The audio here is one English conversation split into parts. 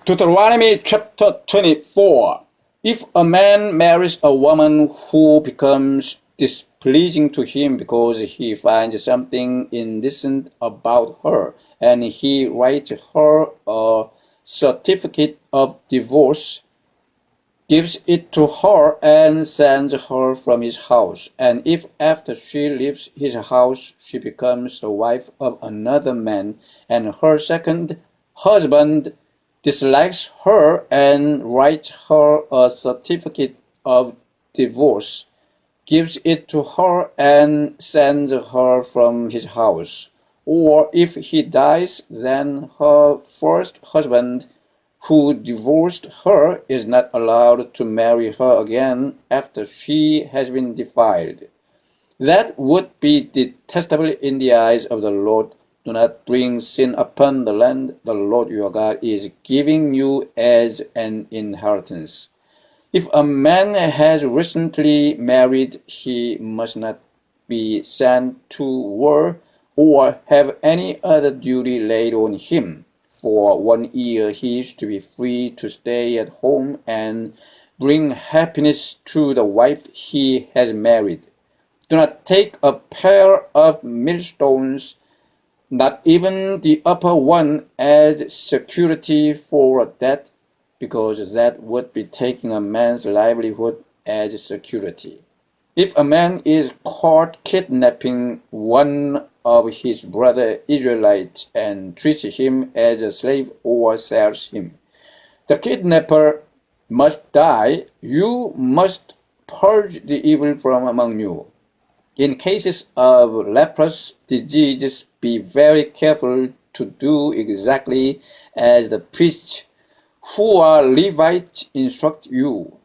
Deuteronomy chapter 24. If a man marries a woman who becomes displeasing to him because he finds something indecent about her, and he writes her a certificate of divorce, gives it to her, and sends her from his house, and if after she leaves his house she becomes the wife of another man, and her second husband dislikes her and writes her a certificate of divorce, gives it to her, and sends her from his house, or if he dies, then her first husband who divorced her is not allowed to marry her again after she has been defiled. That would be detestable in the eyes of the Lord. Do not bring sin upon the land the Lord your God is giving you as an inheritance. If a man has recently married, he must not be sent to war or have any other duty laid on him. For 1 year he is to be free to stay at home and bring happiness to the wife he has married. Do not take a pair of millstones, not even the upper one, as security for a debt, because that would be taking a man's livelihood as security. If a man is caught kidnapping one of his brother Israelites and treats him as a slave or sells him, the kidnapper must die. You must purge the evil from among you. In cases of leprous diseases, be very careful to do exactly as the priests who are Levites instruct you.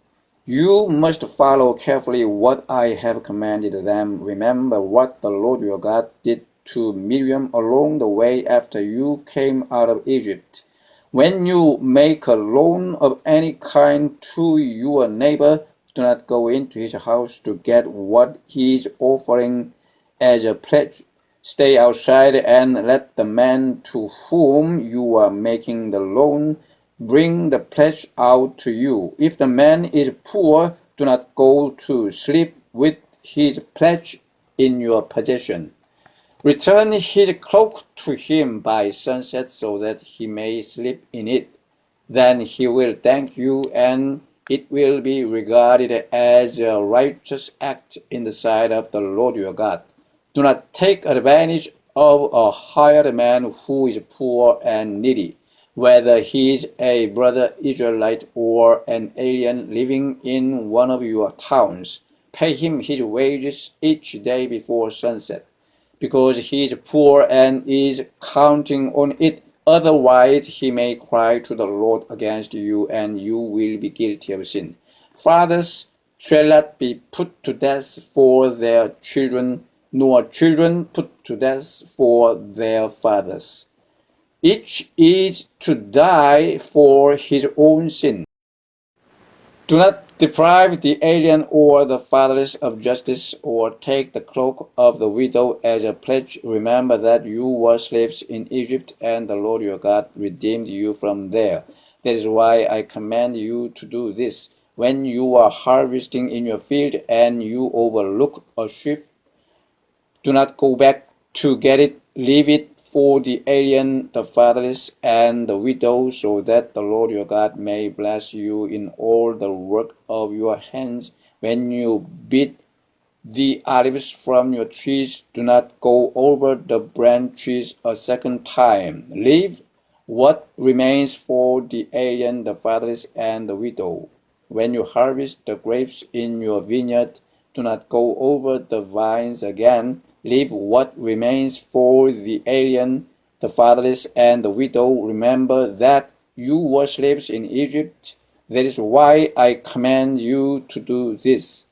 You must follow carefully what I have commanded them. Remember what the Lord your God did to Miriam along the way after you came out of Egypt. When you make a loan of any kind to your neighbor, do not go into his house to get what he is offering as a pledge. Stay outside and let the man to whom you are making the loan bring the pledge out to you. If the man is poor, do not go to sleep with his pledge in your possession. Return his cloak to him by sunset so that he may sleep in it. Then he will thank you, and it will be regarded as a righteous act in the sight of the Lord your God. Do not take advantage of a hired man who is poor and needy, whether he is a brother Israelite or an alien living in one of your towns. Pay him his wages each day before sunset, because he is poor and is counting on it. Otherwise he may cry to the Lord against you, and you will be guilty of sin. Fathers shall not be put to death for their children, nor children put to death for their fathers. Each is to die for his own sin. Do not deprive the alien or the fatherless of justice, or take the cloak of the widow as a pledge. Remember that you were slaves in Egypt, and the Lord your God redeemed you from there. That is why I command you to do this. When you are harvesting in your field and you overlook a sheaf, do not go back to get it. Leave it for the alien, the fatherless, and the widow, so that the Lord your God may bless you in all the work of your hands. When you beat the olives from your trees, do not go over the branches a second time. Leave what remains for the alien, the fatherless, and the widow. When you harvest the grapes in your vineyard, do not go over the vines again. Leave what remains for the alien, the fatherless, and the widow. Remember that you were slaves in Egypt. That is why I command you to do this.